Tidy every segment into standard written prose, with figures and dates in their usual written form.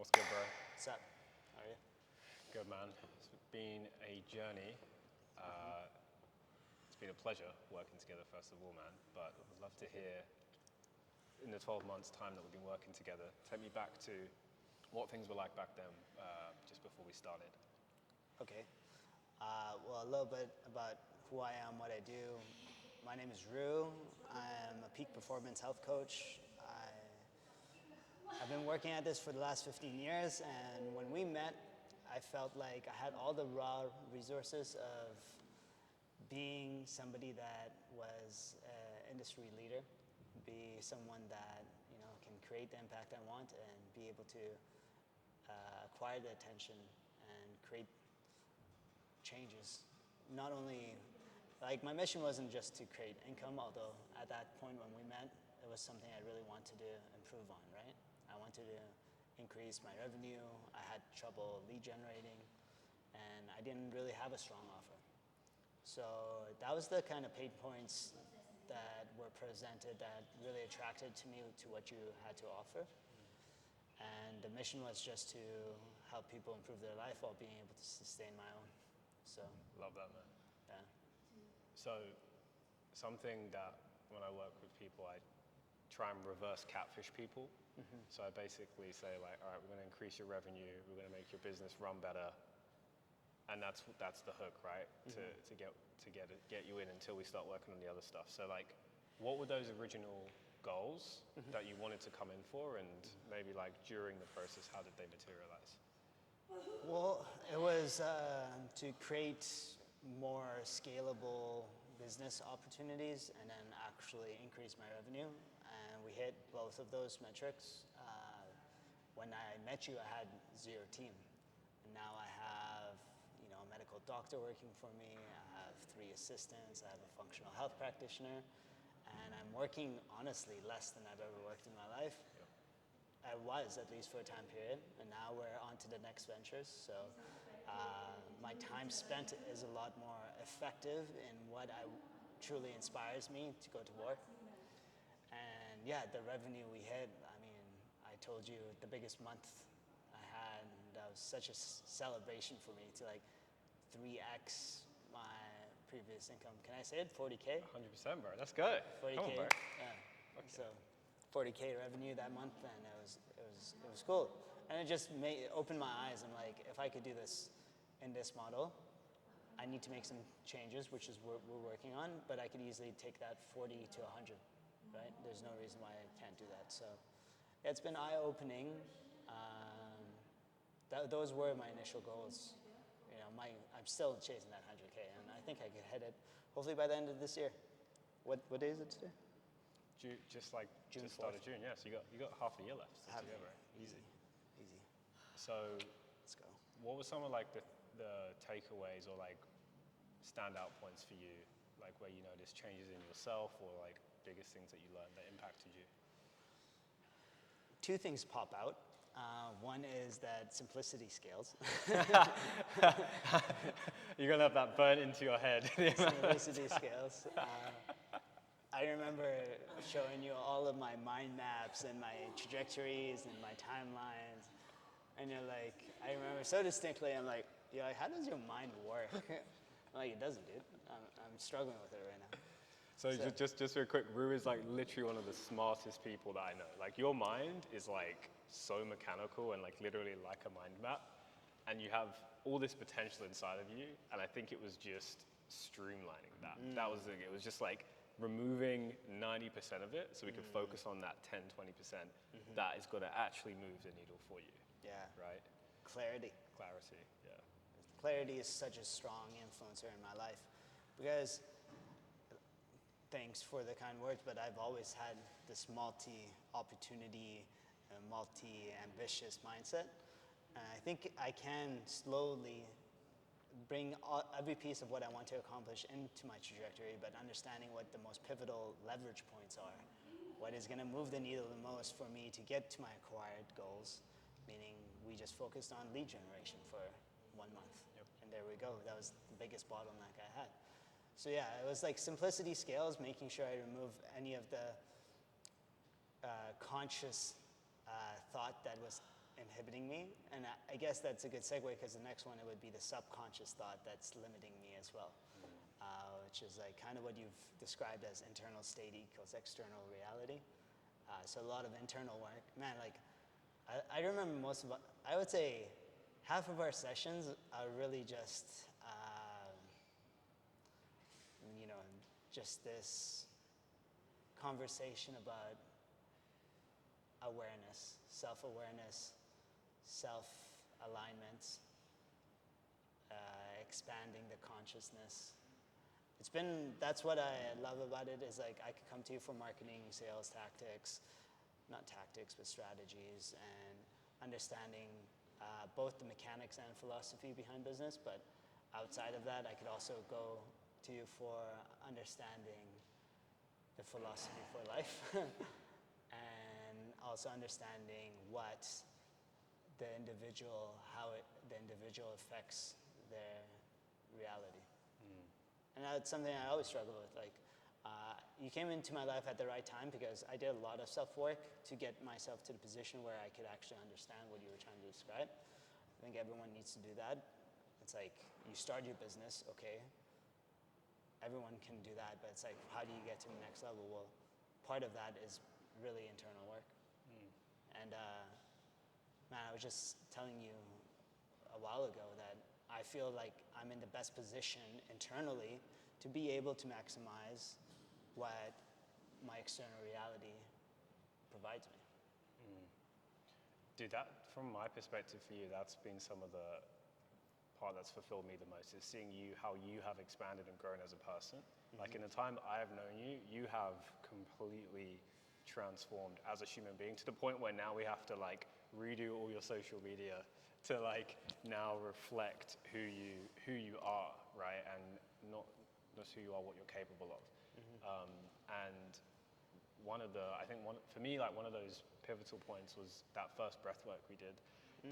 What's good, bro? What's up? How are you? Good, man. It's been a journey. It's been a pleasure working together, first of all, man. But I'd love to hear, in the 12 months' time that we've been working together, take me back to what things were like back then, just before we started. Okay. Well, a little bit about who I am, what I do. My name is Rue. I'm a peak performance health coach. I've been working at this for the last 15 years, and when we met, I felt like I had all the raw resources of being somebody that was an industry leader, be someone that can create the impact I want, and be able to acquire the attention and create changes. Not only, like, my mission wasn't just to create income, although at that point when we met, it was something I really wanted to improve on, right? I wanted to increase my revenue. I had trouble lead generating, and I didn't really have a strong offer. So that was the kind of pain points that were presented that really attracted to me to what you had to offer. And the mission was just to help people improve their life while being able to sustain my own. So Love that, man. yeah. So, something that when I work with people, I try and reverse catfish people. Mm-hmm. So I basically say, like, all right, we're going to increase your revenue, we're going to make your business run better, and that's the hook, right? Mm-hmm. to get you in until we start working on the other stuff. So, like, what were those original goals mm-hmm. that you wanted to come in for, and maybe, like, during the process, how did they materialize? Well, it was to create more scalable business opportunities and then actually increase my revenue. And we hit both of those metrics. When I met you, I had 0 team. And now I have a medical doctor working for me. I have 3 assistants. I have a functional health practitioner. And I'm working, honestly, less than I've ever worked in my life. Yep. I was, at least for a time period, and now we're on to the next ventures. So my time spent is a lot more effective in what truly inspires me to go to work. And yeah, the revenue we hit, I mean, I told you the biggest month I had, that was such a celebration for me to, like, 3x my previous income. Can I say it? 40K? 100%, bro. That's good. 40K. Come on, bro. Yeah. Okay. So 40K revenue that month, and it was cool. And it just opened my eyes. I'm like, if I could do this in this model, I need to make some changes, which is what we're working on, but I could easily take that 40 to 100, right? There's no reason why I can't do that. So yeah, it's been eye-opening. Those were my initial goals. I'm still chasing that 100K, and I think I could hit it hopefully by the end of this year. What day is it today? June June start of June, yeah. So you got half a year left. So together, easy. So let's go. What were some of, like, the takeaways or, like, standout points for you, like, where you noticed changes in yourself, or, like, biggest things that you learned that impacted you? 2 things pop out. One is that simplicity scales. You're gonna have that burnt into your head. Simplicity scales. I remember showing you all of my mind maps and my trajectories and my timelines, and you're like, I remember so distinctly. I'm like, how does your mind work? I'm like, it doesn't, dude. I'm struggling with it right now. So just real quick, Rue is, like, literally one of the smartest people that I know. Like, your mind is, like, so mechanical and, like, literally like a mind map, and you have all this potential inside of you, and I think it was just streamlining that. That was it. It was just, like, removing 90% of it so we could focus on that 10-20% that is going to actually move the needle for you. Yeah. Right? Clarity, yeah. Clarity is such a strong influencer in my life, because thanks for the kind words, but I've always had this multi-opportunity, multi-ambitious mindset. And I think I can slowly bring every piece of what I want to accomplish into my trajectory, but understanding what the most pivotal leverage points are. What is going to move the needle the most for me to get to my acquired goals, meaning we just focused on lead generation for 1 month. Yep. And there we go. That was the biggest bottleneck I had. So yeah, it was like simplicity scales, making sure I remove any of the conscious thought that was inhibiting me. And I guess that's a good segue because the next one, it would be the subconscious thought that's limiting me as well, which is like kind of what you've described as internal state equals external reality. So a lot of internal work. Man, like I remember I would say half of our sessions are really just, just this conversation about awareness, self-awareness, self-alignment, expanding the consciousness. That's what I love about it, is like I could come to you for marketing, sales tactics, not tactics, but strategies, and understanding both the mechanics and philosophy behind business. But outside of that, I could also go to you for understanding the philosophy for life and also understanding what the individual, the individual affects their reality. And that's something I always struggle with. Like, you came into my life at the right time because I did a lot of self-work to get myself to the position where I could actually understand what you were trying to describe. I think everyone needs to do that. It's like, you start your business, okay. Everyone can do that, but it's like, how do you get to the next level? Well, part of that is really internal work. And man, I was just telling you a while ago that I feel like I'm in the best position internally to be able to maximize what my external reality provides me. Dude, that, from my perspective for you, that's been some of the part that's fulfilled me the most, is seeing how you have expanded and grown as a person. Like in the time I have known you, you have completely transformed as a human being to the point where now we have to like redo all your social media to like now reflect who you are, right? And not just who you are, what you're capable of. And for me, like one of those pivotal points was that first breath work we did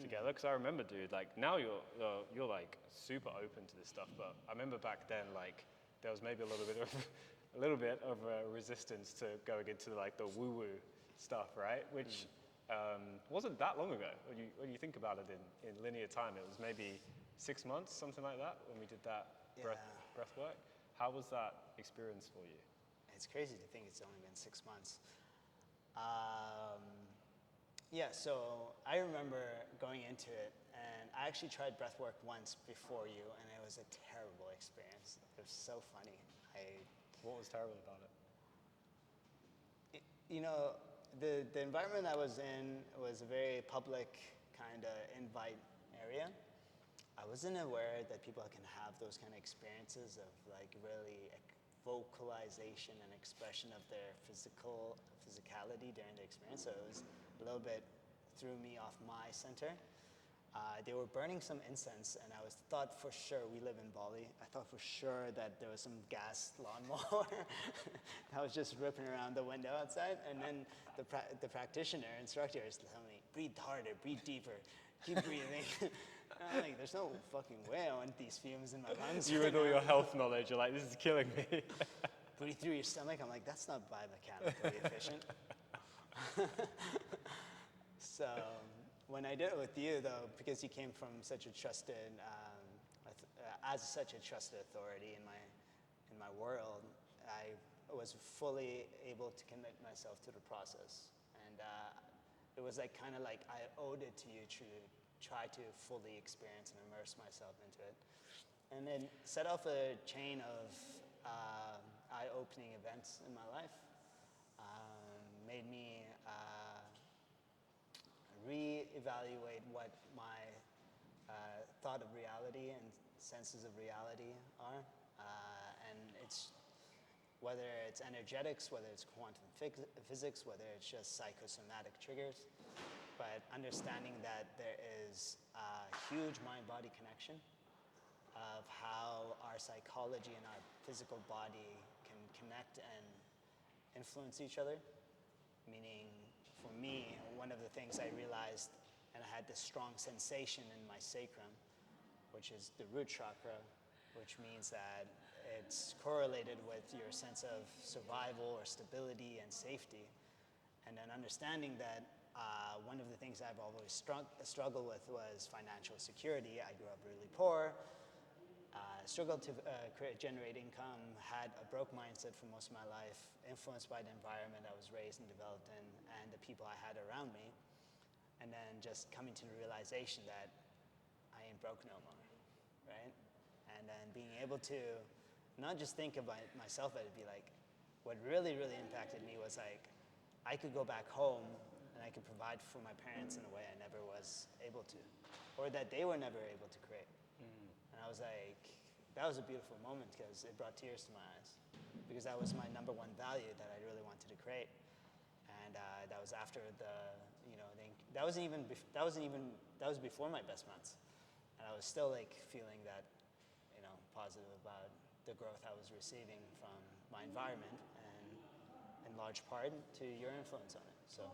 together. Because I remember, dude, like now you're like super open to this stuff, but I remember back then, like there was maybe a little bit of resistance to going into like the woo-woo stuff, right? Which wasn't that long ago. When you think about it in linear time, it was maybe 6 months, something like that, when we did that breath work. How was that experience for you? It's crazy to think it's only been 6 months. So I remember going into it, and I actually tried breathwork once before you, and it was a terrible experience. It was so funny. What was terrible about it? The environment I was in was a very public kind of invite area. I wasn't aware that people can have those kind of experiences of like really vocalization and expression of their physicality during the experience. So it was a little bit threw me off my center. They were burning some incense, and I thought for sure, we live in Bali, I thought for sure that there was some gas lawnmower that was just ripping around the window outside. And then the practitioner, instructor is telling me, breathe harder, breathe deeper, keep breathing. And I'm like, there's no fucking way I want these fumes in my lungs. You with all your health knowledge, you're like, this is killing me. Breathe through your stomach. I'm like, that's not biomechanically efficient. So when I did it with you, though, because you came from such a trusted, as such a trusted authority in my world, I was fully able to commit myself to the process, and it was like kind of like I owed it to you to try to fully experience and immerse myself into it, and then set off a chain of eye-opening events in my life. Made me re-evaluate what my thought of reality and senses of reality are. And it's, whether it's energetics, whether it's quantum physics, whether it's just psychosomatic triggers, but understanding that there is a huge mind-body connection of how our psychology and our physical body can connect and influence each other. Meaning, for me, one of the things I realized, and I had this strong sensation in my sacrum, which is the root chakra, which means that it's correlated with your sense of survival or stability and safety. And then understanding that one of the things I've always struggled with was financial security. I grew up really poor, struggled to generate income, had a broke mindset for most of my life, influenced by the environment I was raised and developed in and the people I had around me. And then just coming to the realization that I ain't broke no more, right? And then being able to not just think of myself, but it'd be like, what really, really impacted me was like, I could go back home and I could provide for my parents in a way I never was able to, or that they were never able to create. And I was like, that was a beautiful moment because it brought tears to my eyes, because that was my number one value that I really wanted to create. And that was after that was before my best months. And I was still like feeling that, positive about the growth I was receiving from my environment, and in large part to your influence on it. So.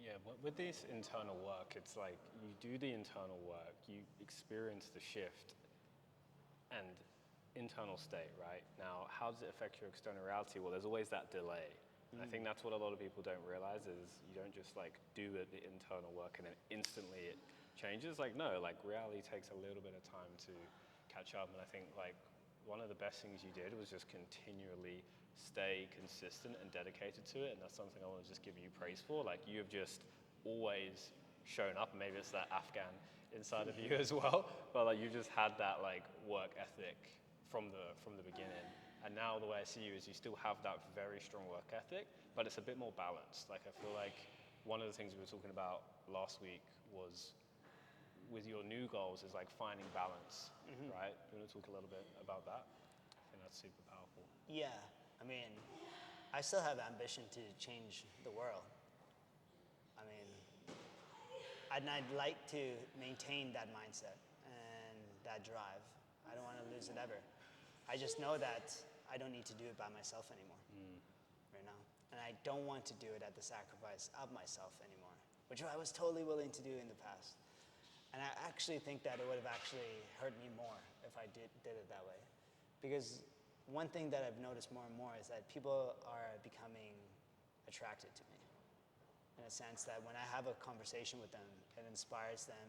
Yeah, with this internal work, it's like you do the internal work, you experience the shift and internal state, right? Now, how does it affect your external reality? Well, there's always that delay. And I think that's what a lot of people don't realize is you don't just like do the internal work and then instantly it changes. Like, no, like reality takes a little bit of time to catch up. And I think like one of the best things you did was just continually stay consistent and dedicated to it. And that's something I want to just give you praise for. Like you have just always shown up, and maybe it's that Afghan inside of you as well, but like you just had that like work ethic from the beginning. And now the way I see you is you still have that very strong work ethic, but it's a bit more balanced. Like I feel like one of the things we were talking about last week was with your new goals is like finding balance, right? You want to talk a little bit about that? I think that's super powerful. Yeah, I mean, I still have ambition to change the world. I mean, and I'd like to maintain that mindset and that drive. I don't want to lose it ever. I just know that I don't need to do it by myself anymore right now. And I don't want to do it at the sacrifice of myself anymore, which I was totally willing to do in the past. And I actually think that it would have actually hurt me more if I did it that way. Because one thing that I've noticed more and more is that people are becoming attracted to me. In a sense that when I have a conversation with them, it inspires them,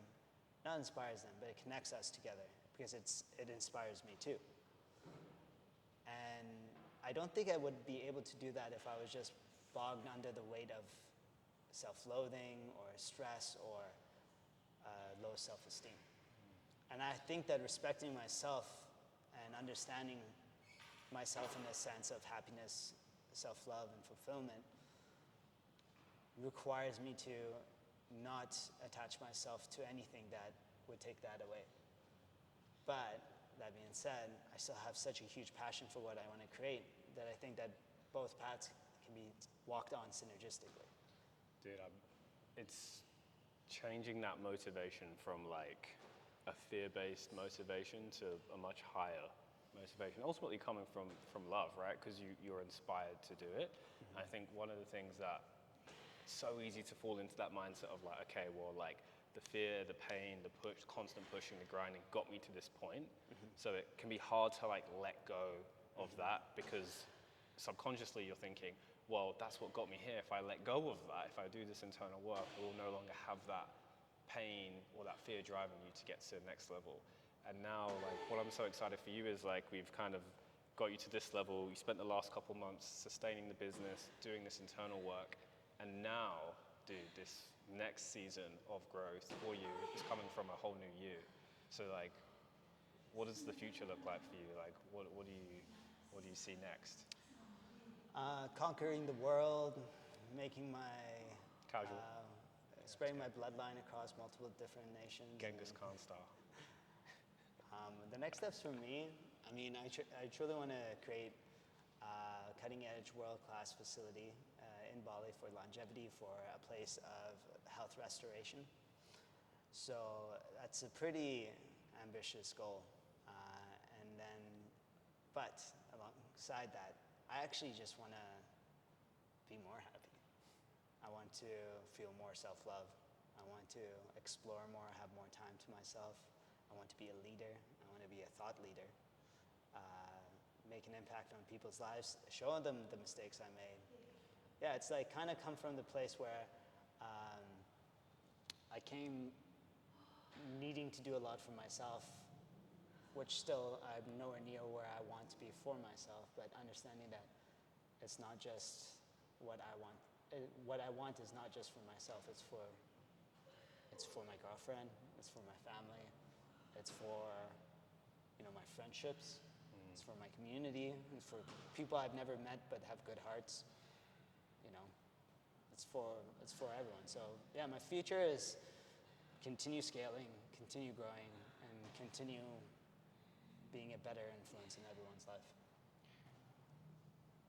not inspires them, but it connects us together because it inspires me too. And I don't think I would be able to do that if I was just bogged under the weight of self-loathing or stress or low self-esteem. And I think that respecting myself and understanding myself in the sense of happiness, self-love, and fulfillment requires me to not attach myself to anything that would take that away. But that being said, I still have such a huge passion for what I want to create that I think that both paths can be walked on synergistically. Dude, it's changing that motivation from like a fear-based motivation to a much higher motivation, ultimately coming from love, right? Because you're inspired to do it. I think one of the things that it's so easy to fall into that mindset of like, okay, well, like the fear, the pain, the push, constant pushing, the grinding got me to this point. So it can be hard to like let go of that because subconsciously you're thinking, well, that's what got me here. If I let go of that, if I do this internal work, I will no longer have that pain or that fear driving you to get to the next level. And now, like, what I'm so excited for you is like we've kind of got you to this level. You spent the last couple months sustaining the business, doing this internal work, and now, dude, this next season of growth for you is coming from a whole new you. So, like, what does the future look like for you? Like, what do you see next? Conquering the world, making my Casual. spreading my bloodline across multiple different nations. Genghis Khan style. The next steps for me, I mean, I truly want to create a cutting-edge, world-class facility in Bali for longevity, for a place of health restoration. So that's a pretty ambitious goal. But alongside that, I actually just want to be more happy. I want to feel more self-love. I want to explore more, have more time to myself. I want to be a leader. I want to be a thought leader. Make an impact on people's lives, show them the mistakes I made, yeah, it's like kind of come from the place where I came needing to do a lot for myself, which still I'm nowhere near where I want to be for myself, but understanding that it's not just what I want. What I want is not just for myself, it's for my girlfriend, it's for my family, it's for, you know, my friendships, it's for my community, it's for people I've never met but have good hearts, you know. It's for everyone. So yeah, my future is continue scaling, continue growing, and continue being a better influence in everyone's life.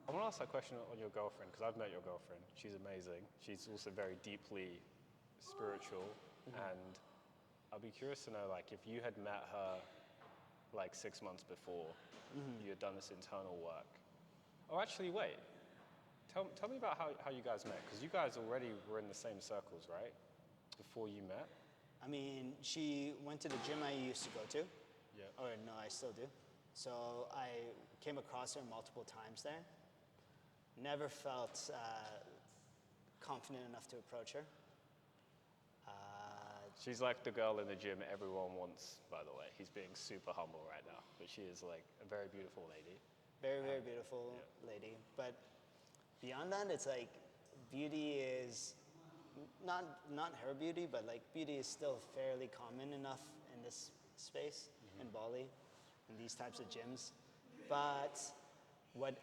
I want to ask that question on your girlfriend, because I've met your girlfriend. She's amazing. She's also very deeply spiritual, and I'll be curious to know, like, if you had met her like 6 months before, you had done this internal work. Oh, actually, wait. Tell me about how you guys met, because you guys already were in the same circles, right? Before you met? I mean, she went to the gym I used to go to. Yeah. Or no, I still do. So I came across her multiple times there. Never felt confident enough to approach her. She's like the girl in the gym everyone wants, by the way. He's being super humble right now, but she is like a very beautiful lady. Very, very beautiful lady. But beyond that, it's like beauty is not her beauty, but like beauty is still fairly common enough in this space in Bali, in these types of gyms. But what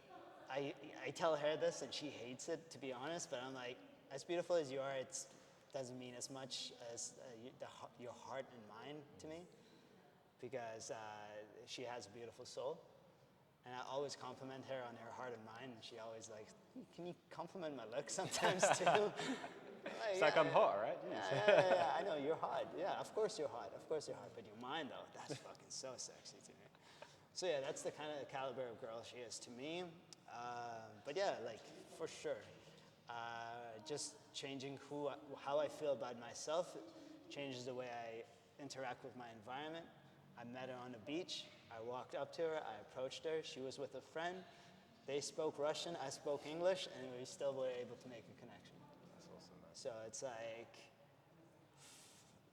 I tell her this and she hates it, to be honest, but I'm like, as beautiful as you are, it doesn't mean as much as your heart and mind to me, because she has a beautiful soul. And I always compliment her on her heart and mind, and she always like, can you compliment my looks sometimes too? It's like I'm hot, right? Yeah, I know, you're hot. Yeah, of course you're hot. Of course you're hot. But your mind, though, that's fucking so sexy to me. So yeah, that's the kind of caliber of girl she is to me. But yeah, like, for sure. Just changing how I feel about myself changes the way I interact with my environment. I met her on the beach. I walked up to her. I approached her. She was with a friend. They spoke Russian. I spoke English, and we still were able to make a connection. That's awesome, man. So it's like,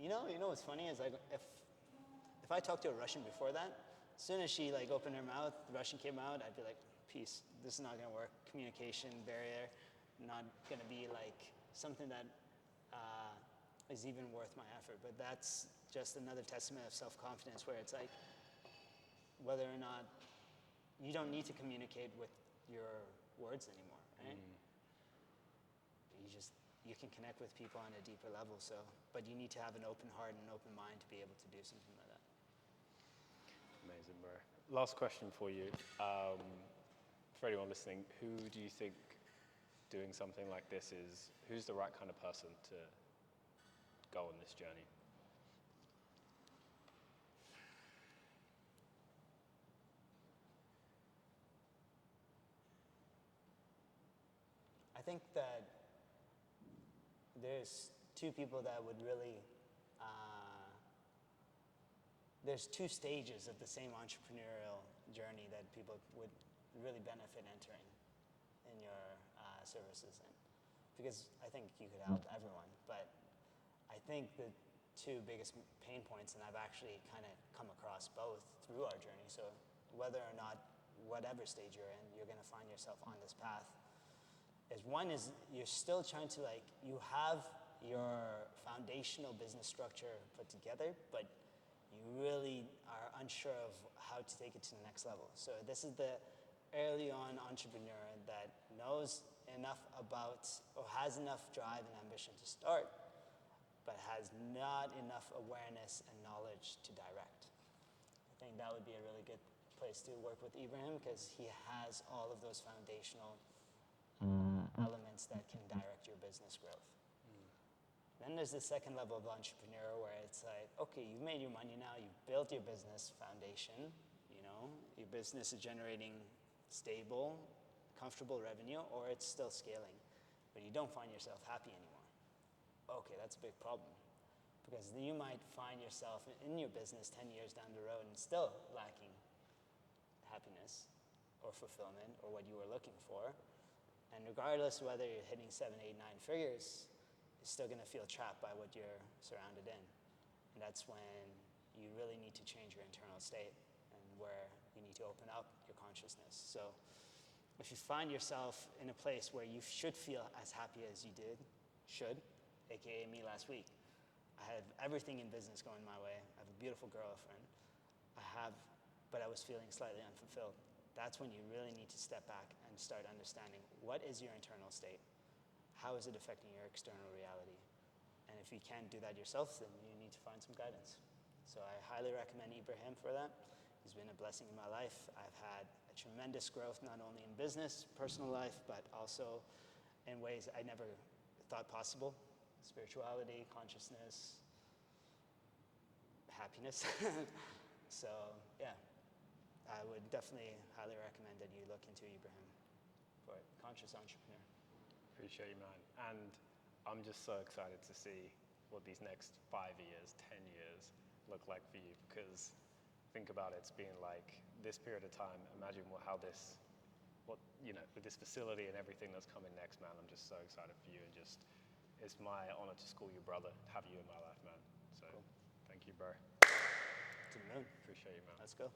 you know what's funny is like if I talked to a Russian before that, as soon as she like opened her mouth, the Russian came out, I'd be like, peace. This is not gonna work. Communication barrier, not gonna be like something that is even worth my effort. But that's just another testament of self-confidence, where it's like, whether or not you don't need to communicate with your words anymore, right? You can connect with people on a deeper level. So, but you need to have an open heart and an open mind to be able to do something like that. Amazing, bro. Last question for you. For anyone listening, who do you think doing something like this is, who's the right kind of person to go on this journey? I think that there's two people that would really, there's two stages of the same entrepreneurial journey that people would really benefit entering in your services in. Because I think you could help everyone, but I think the two biggest pain points, and I've actually kind of come across both through our journey, so whether or not, whatever stage you're in, you're gonna find yourself on this path, is one is you're still trying to like, you have your foundational business structure put together, but you really are unsure of how to take it to the next level. So this is the early on entrepreneur that knows enough about, or has enough drive and ambition to start, but has not enough awareness and knowledge to direct. I think that would be a really good place to work with Ibrahim, because he has all of those foundational elements that can direct your business growth. Then there's the second level of entrepreneur, where it's like, okay, you've made your money now, you've built your business foundation, you know, your business is generating stable, comfortable revenue, or it's still scaling, but you don't find yourself happy anymore. Okay, that's a big problem, because you might find yourself in your business 10 years down the road and still lacking happiness or fulfillment or what you were looking for. And regardless of whether you're hitting 7, 8, 9 figures, you're still going to feel trapped by what you're surrounded in. And that's when you really need to change your internal state and where you need to open up your consciousness. So if you find yourself in a place where you should feel as happy as you aka me last week, I have everything in business going my way. I have a beautiful girlfriend. But I was feeling slightly unfulfilled. That's when you really need to step back and start understanding what is your internal state? How is it affecting your external reality? And if you can't do that yourself, then you need to find some guidance. So I highly recommend Ibrahim for that. He's been a blessing in my life. I've had a tremendous growth, not only in business, personal life, but also in ways I never thought possible. Spirituality, consciousness, happiness. So yeah, I would definitely highly recommend that you look into Ibrahim for conscious entrepreneur. Appreciate you, man. And I'm just so excited to see what these next 5 years, 10 years look like for you, because think about it, it's been like this period of time. Imagine with this facility and everything that's coming next, man. I'm just so excited for you, and just it's my honor to call you brother, have you in my life, man. So cool. Thank you, bro. To the moon. Appreciate you, man. Let's go.